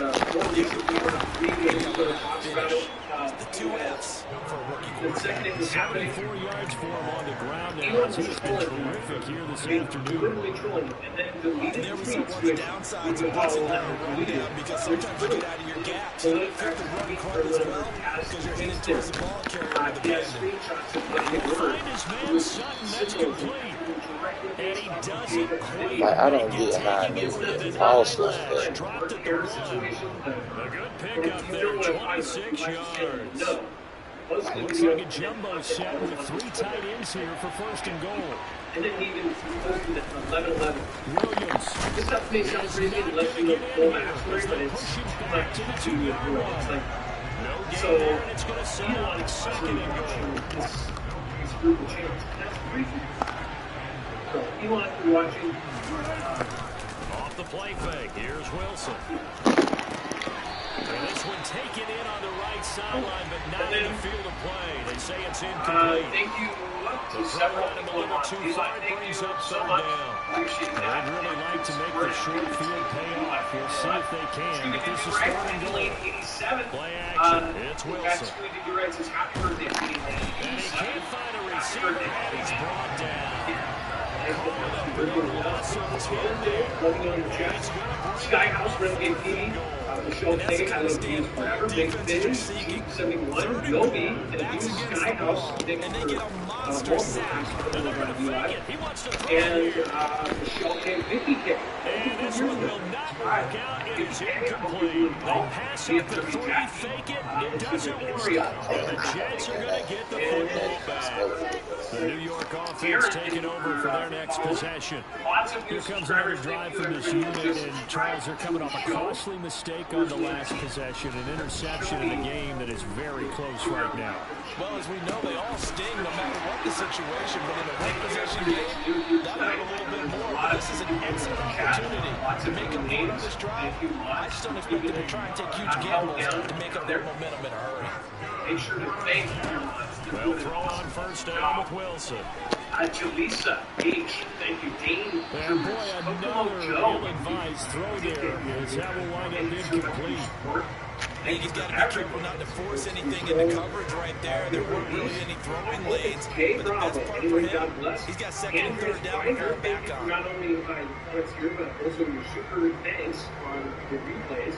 The two F's for a rookie quarterback. 74 yards for him on the ground now. He's been terrific here this afternoon. And there was some of the downsides of blitzing that rundown because sometimes you get out of your gaps. You don't fit the run quite as well because you're headed towards the ball carrier with the band. Find his man Sutton, that's complete. And he doesn't quite. Like, I don't get how they false like that. Dropped at the run. A good pickup there, 26 yards. Looks like a jumbo set with 3 tight ends here for first and goal. And then he even posted it 11-11. Williams. This stuff may sound crazy unless you look full backstory, but it's not too good for it. It's like, so It's going to set on second and goal. He's group of champs. That's crazy. So Elon, if you're watching. Off the play fake. Here's Wilson. And this one taken in on the right sideline, but not in the field of play. They say it's incomplete. Thank you to several people on Elon. Thank you so much. Appreciate that. I'd really like to make the short field pay off. We'll see if they can. But this is starting to play action. It's Wilson. Happy birthday, And he can't find a receiver, and he's brought down. Skyhouse Renegade TV, Michelle Tate, I love you forever. Big Finish, 71, Yobi, and you Skyhouse, thank you for multiple times coming over on UI. And Michelle Tate, 50K. And this one will not work out. It is incomplete. They pass up the 3, fake it. It doesn't work. And the Jets are going to get the football back. The New York offense taking over for their next possession. Here comes another drive from this unit, and Charles are coming off a costly mistake on the last possession, an interception in a game that is very close right now. Well, as we know, they all sting no matter what the situation, but in a one-possession game, that might a little bit more. But this is an excellent opportunity to make a point on this drive. I just don't expect them to try and take huge gambles to make up their momentum in a hurry. Make sure to thank everyone. Well, throw on first down with Wilson. Jalisa H. Thank you, Dean. And boy, another ill-advised throw there is that will wind up incomplete. I think he's got to be careful not to force anything into coverage right there. There weren't really any throwing lanes, but the best part for him, he's got second and third down and third back on. Not only my points here, but also your super thanks on the replays.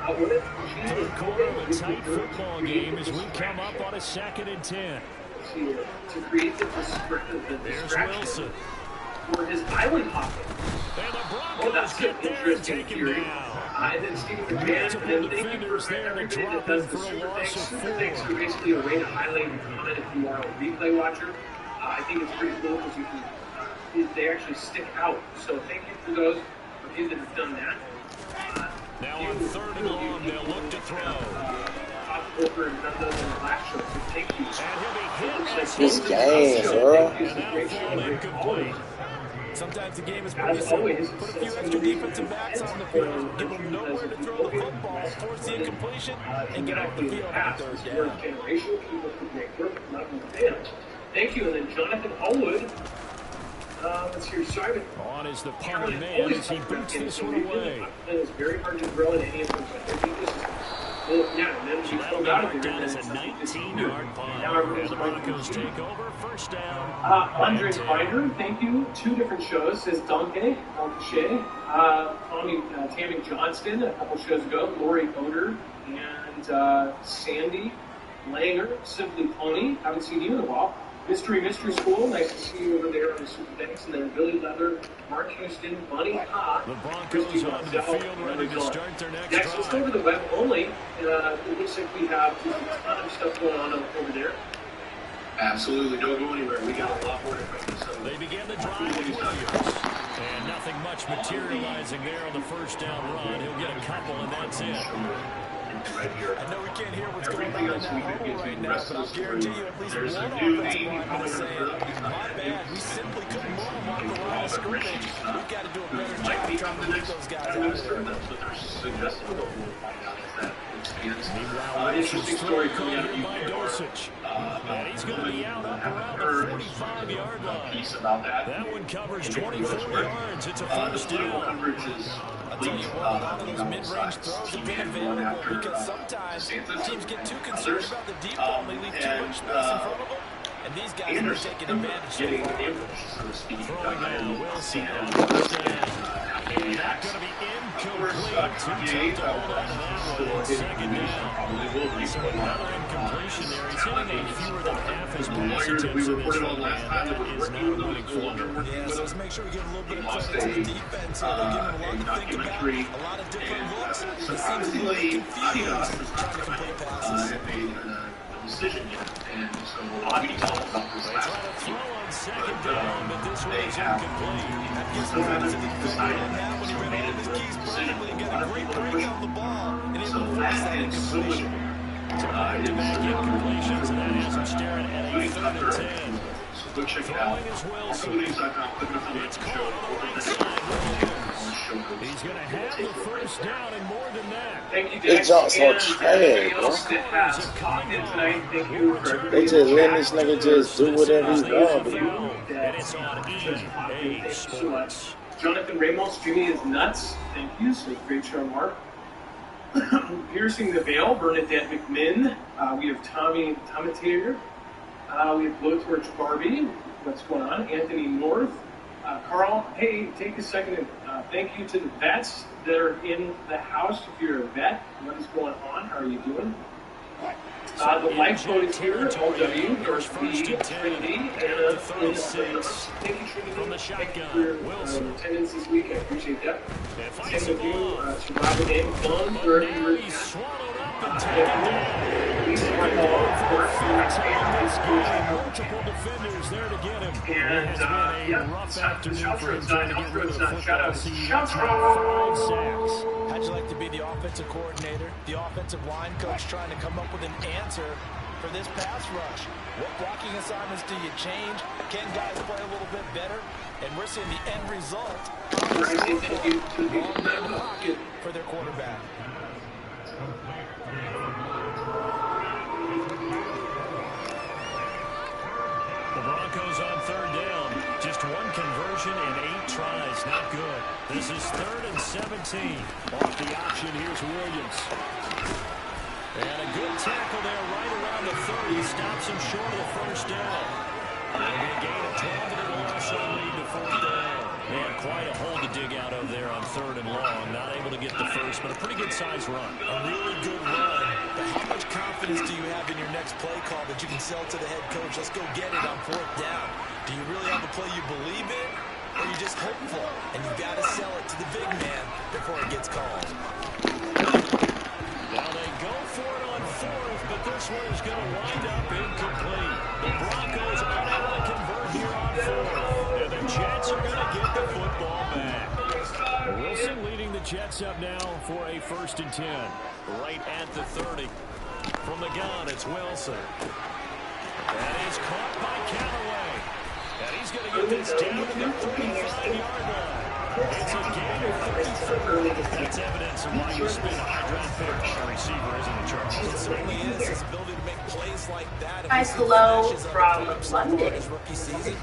Third quarter of a tight football game as we come up on a 2nd and 10. To create the distraction for his island hopping. And the Broncos get there and take him down. And then Stephen McMahon, and thank you for everybody that does the super thanks. Super thanks are basically a way to highlight and comment if you are a replay watcher. I think it's pretty cool because you can, they actually stick out. So thank you for those of you that have done that. Now on 3rd and long, they'll look to throw. This game, bro. Sometimes the game is pretty simple. Put a few extra defensive backs on the field, give them nowhere to throw the football, force the incompletion, and get off the field on 3rd down. Thank you. And then Jonathan Hallwood. Let's hear Simon. On is the punter man as he boots this one away. It's very hard to throw in any of them. Well, yeah, and then so that'll be marked down as a 19-yard punt. And the Broncos take over, first down. Andre Binder, thank you. 2 different shows, says Donkey, Tammy Johnston, a couple shows ago, Lori Oder, and Sandy Langer, Simply Pony, haven't seen you in a while. Mystery School, nice to see you over there on the Super Thanks. And then Billy Leather, Mark Houston, Bunny Ha, The Broncos on the field ready to start their next drive. Next, let's go over the web only. It looks like we have a ton of stuff going on over there. Absolutely, don't go anywhere. We got a lot more to come. So they began the drive with Williams. And nothing much materializing there on the first down run. He'll get a couple, and that's it. Right here. I know we can't hear what's going on in that hole right now, but I'll guarantee you at least There's one a new offensive name lineman coming is saying, my bad, we simply couldn't move him off the line of scrimmage. We've got to do a better job trying to move those guys out of there. That's what they're suggesting, but we'll find out if that expands. Interesting story coming out of And he's going to be out up around the 45-yard line. Piece about that. That one covers 24 yards. It's a first down. I'll tell you what, a lot of those mid-range throws have been available because sometimes teams get too concerned about the deep ball and they leave too much space in front of them. And these guys are taking advantage Getting of the it. English, so to speak. Throwing down Wilson. And that's going to be incomplete. Too tough to hold on to that one. Second down. So another incompletion there. He's hitting on fewer than half his pass attempts in this one, and that is not a winning formula. Yeah, so let's make sure we give a little bit of credit to the defense here. They're giving a lot to think about, a lot of different looks. They seem to be a little confused trying to complete passes. Decision yet, and so we talked about this They last try to throw on second down, but this one they is have incomplete. That gives me credit to the defender on that when he read all of his keys perfectly and got a great break on the ball and able to force that incompletion. So back-to-back incompletions, and that has him staring at a 3rd and 10. So go check it out. Throwing is Also, Wilson. these It's caught on the right side. He's going to have the first down and more than that. Thank you, This Dex. junk's so And trash, everybody bro. else that has popped in tonight, thank you for everybody. They just letting this nigga just do whatever he want to do. And it's on EA Sports. Jonathan Ramos, Jimmy is nuts. Thank you. So great show, Mark. Piercing the Veil, Bernadette McMinn. We have Tommy Tater. We have Blowtorch Barbie. What's going on? Anthony North. Carl, hey, take a second and thank you to the vets that are in the house. If you're a vet, what is going on? How are you doing? The lifeboat is here. LW, there's B, Trinity, Anna, thank you, Trinity. From the Thank you shotgun, for your Wilson. attendance this week. I appreciate that. And Same fights the with you, ball. Survivor Game, Fun, But wherever now you're he's swallowed up and at. taken down. Multiple And defenders there to get him. It has been a rough afternoon for him trying to get rid of the football. See, that's now 5 sacks. How'd you like to be the offensive coordinator, the offensive line coach trying to come up with an answer for this pass rush? What blocking assignments do you change? Can guys play a little bit better? And we're seeing the end result. Long man in the pocket for their quarterback. The Broncos on 3rd down. Just one conversion and 8 tries. Not good. This is 3rd and 17. Off the option, here's Williams. And a good tackle there right around the 30. Stops him short of the first down. It'll be a gain of 12, but it'll also lead to 4th down. Man, quite a hole to dig out of there on 3rd and long. Not able to get the first, but a pretty good-sized run. A really good run. But how much confidence do you have in your next play call that you can sell to the head coach? Let's go get it on 4th down. Do you really have a play you believe in? Or are you just hopeful? And you got to sell it to the big man before it gets called. Now they go for it on 4th, but this one is going to wind up incomplete. The Broncos unable to convert here on 4th. And the Jets are going to get the football back. Wilson leading the Jets up now for a 1st and 10. Right at the 30. From the gun, it's Wilson. That is caught by Callaway. And he's going to get this down to the 35-yard line. It's a gain of 34. That's evidence of why you spend a high draft pick on a receiver, isn't it, Charles? It certainly is. His ability to make plays like that. Guys, hello from London. His rookie season,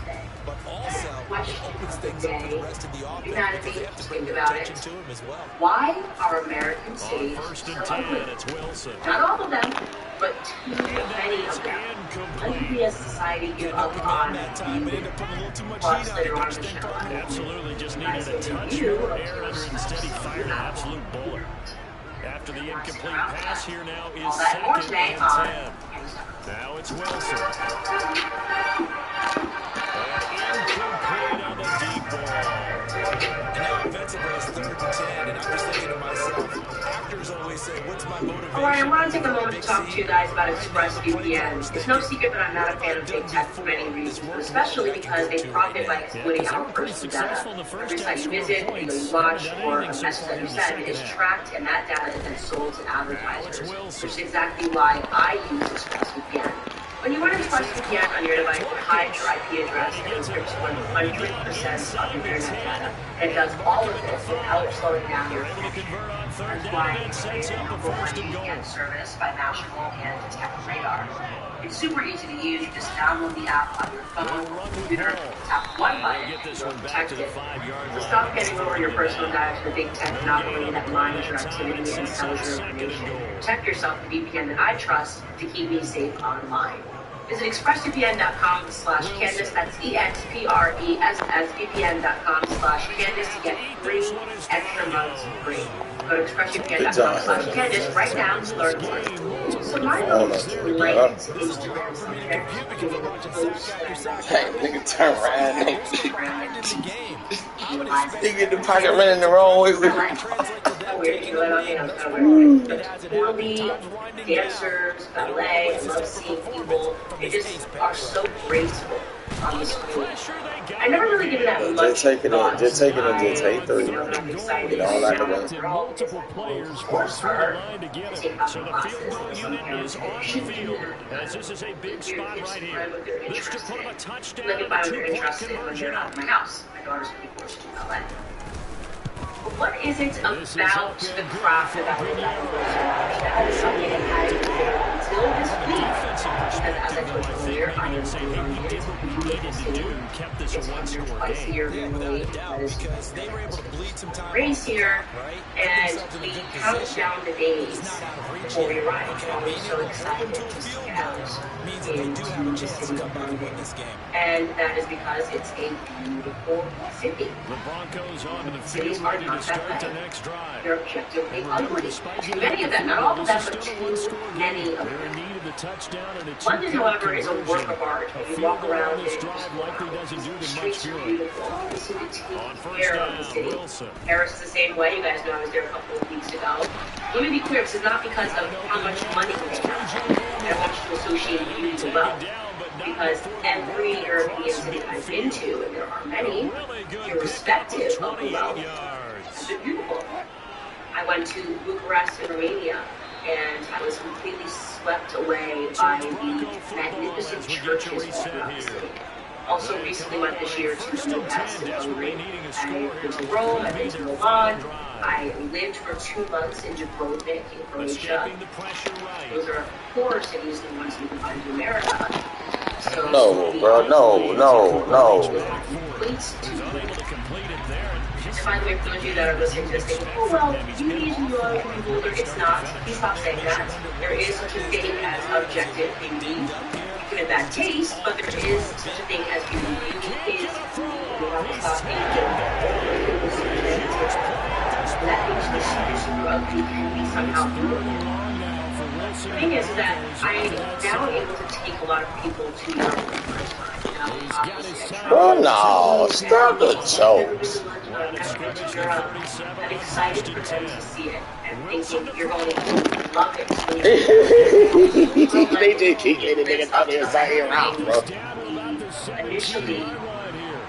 but also it opens things up for the rest of the offense. You gotta because they have to think bring about attention it. to him as well. Why are American On cities 1st and so 10, ugly? it's Wilson. Not all of them, but too And that many is of them. When incomplete. we as society give up Nothing on on that time, but the ended up putting a little too much parts heat on that it. are on Don't the you think, show. Parker? Absolutely, just I needed a say touch you more of air under course, instead he fired an out. absolute bullet. After the incomplete pass here now is All that more 2nd today and on 10. Amazon. Now it's Wilson. Incomplete on the deep ball. And now offensively, it's 3rd and 10, and I'm just thinking to myself, actors always say, what's my motivation? All right, I want to take a moment to talk to you guys about ExpressVPN. It's no secret that I'm not a fan of big tech for many reasons, but especially because they profit by exploiting our personal data. Every site you visit, video you watch, or a message that you send is tracked, and that data is then sold to advertisers, which is exactly why I use ExpressVPN. When you run ExpressVPN on your device, it hides your IP address and encrypts 100% of your internet data. And it does all of this without slowing down your connection. That's why it's the number one VPN service by Mashable and Detect Radar. It's super easy to use. You just download the app on your phone or computer, tap one button, and you're protected. So stop handing over your personal data to the big tech monopoly that mines your activity and sells your information. Protect yourself with a VPN that I trust to keep me safe online. Visit expressvpn.com/Candace, that's EXPRESSVPN.com/Candace to get 3 extra months free. Go to expressvpn.com/Candace right now to learn more. So my lens to Instagram Hey, nigga, turn around. Nigga, the pocket running the wrong way with me. Dancers, ballet, I love seeing people. They just are so graceful on the screen. I never really given that much Just take it in, just take it in, just take three. You know, like a win. Multiple players forced through the line together, so the field goal unit is on the field, as this is a big spot right here. This to put up a touchdown and a 2-point conversion. My house. My daughter's going to be forced to ballet. What is it about the craft of ballet that is something that I did until this week? Because as I told you earlier, I am going to twice a year normally. That is race here, and we count down the days before we arrive. I'm so excited to see house into the city of London. And that is because it's a beautiful city. The Broncos onto the field, ready to start the next drive. They're objectively ugly. Too many of them, not all of them, but too many of them. London, however, is a work of art. You walk around it, the streets are beautiful. You see the care of the city. Paris is the same way. You guys know I was there a couple of weeks ago. Let me be clear, this is not because of how much money they have. I want you to associate beauty to wealth. Because every European city I've been to, and there are many, irrespective of the wealth, has been beautiful. I went to Bucharest in Romania, and I was completely swept away by the magnificent churches all around the city. Also recently went this year to Budapest in Hungary. I went to Rome, I've been to Milan. I lived for 2 months in Dubrovnik in Croatia. Those are, of course, cities the ones you can find in America. So, No, bro, no. And by the way, for those of you that are listening to this thinking, oh well, beauty is enjoyable and older, it's not. Please stop saying that. There is such a thing as objective beauty. You can have bad taste, but there is such a thing as beauty. Beauty is that makes me super ugly can be somehow beautiful. The thing is that I'm now able to take a lot of people to Europe for the first time. Bro, no, stop the jokes. I'm excited for them to see it and thinking you're going to love it. They just keep getting niggas out here saying around, bro. Initially,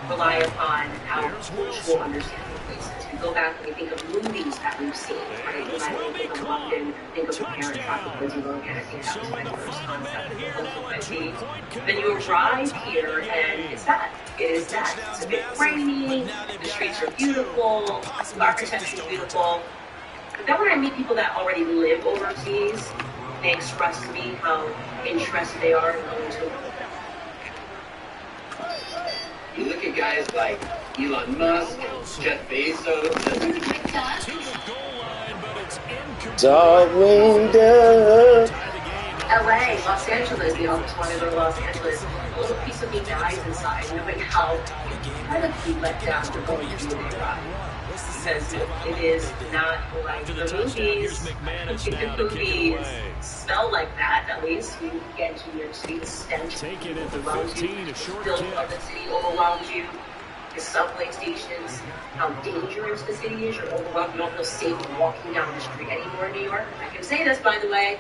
rely upon our cultural understanding of places. We go back and we think of movies that we've seen, right? When I think of London, think of the Parent Trap of Lizzie Logan. I think that was my first concept of local identity. Then you arrive here, and it's that. It is that. It's a bit rainy, the streets are beautiful, the architecture is beautiful. But then when I meet people that already live overseas, they express to me how interested they are in going to London. You look at guys like Elon Musk, Jeff Bezos. Darling Dove. LA, Los Angeles, the office wanted to go to Los Angeles. A little piece of me dies inside, knowing how incredibly let down the going to be ride. Because it is not like the movies. The movies smell like that. bellies. You get into New York City, the stench Taking it to overwhelms 15, you. a short The filth kick. of the city overwhelms you. The subway stations, how dangerous the city is. You're overwhelmed. You don't feel safe walking down the street anymore in New York. I can say this, by the way.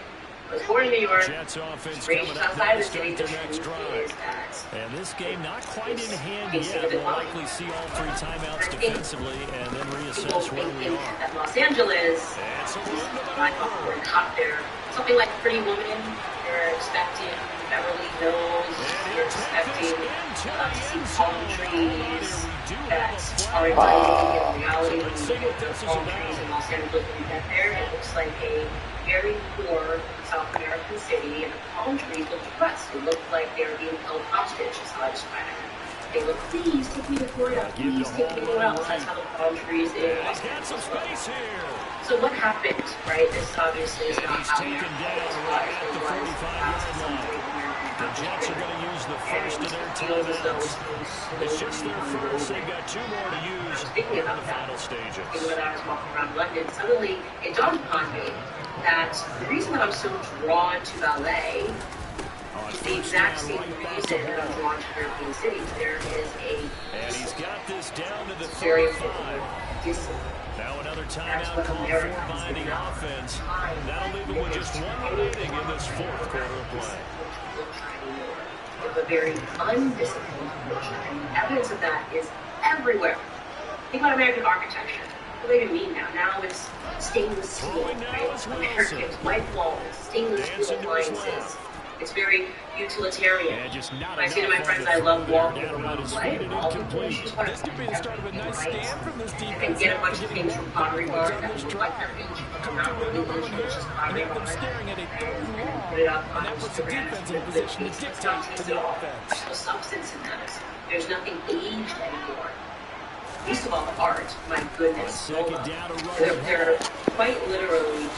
I was born in New York. Jets offense Raised coming up outside now of to the city. start The their next truth drive. is that And this game not quite in hand facing yet. a We'll decline. likely see all 3 timeouts defensively and then reassess where we are. That Los Angeles, It's a run to the I thought we were caught there. Something like Pretty Woman. They're expecting Beverly Hills. They're expecting to see palm trees that are inviting in reality. When you look at the palm trees in Los Angeles when you get there, it looks like a very poor South American city, and the palm trees look depressed. They look like they're being held hostage, is how I describe it. They look, please take me to Florida, please take me anywhere else. That's how the palm trees in Los Angeles look. So what happened, right? This obviously is not how taken down right at the 45-yard line. The Jets are going to use the first of their timeouts. It's just their first. They've got 2 more to use in the final stages. When I was walking around London, suddenly it dawned upon me that the reason that I'm so drawn to ballet is the exact same reason that I'm drawn to European cities. There is a And he's got this down to the very 35. discipline. Now another timeout called for by the offense. That'll leave him with just 1 remaining in this 4th quarter of play. Of a very undisciplined culture, and the evidence of that is everywhere. Think about American architecture. What do they even mean now? Now it's stainless steel, right? Americans, white walls, stainless steel appliances. It's very utilitarian. I say to my friends, I love walking the wrong way. All the doors just want to be the start of a nice stand from this defense. And get a bunch of things from Pottery Barn that look like they're ancient, but not really ancient. It's just Pottery Barn. And put it up on Instagram. It's not taste at all. There's no substance in that. There's nothing aged anymore. Least of all the art. My goodness. They're quite literally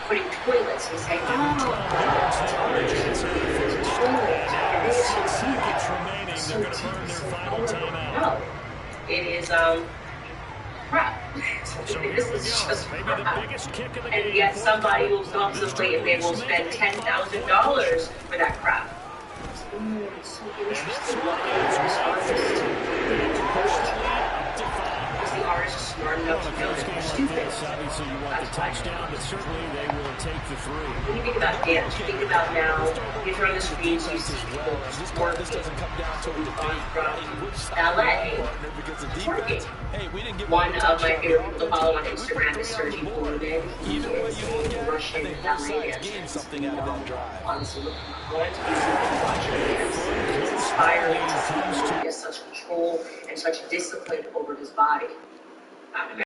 putting toilets and saying, oh, no, it is crap. This is just crap. And yet somebody will come up some way and they will spend $10,000 for that crap. It's so interesting. The artist is smart enough to know that they're stupid. Obviously, you want the touchdown, but certainly they will take the 3. When you think about dance, you think about now, you turn on the screens, you see people working. This doesn't come down to a debate From ballet, working. One of my favorite people to follow on Instagram is Sergey Bulunin. He is a Russian ballet dancer. Honestly, one to be it's inspiring to see him. He has such control and such discipline over his body.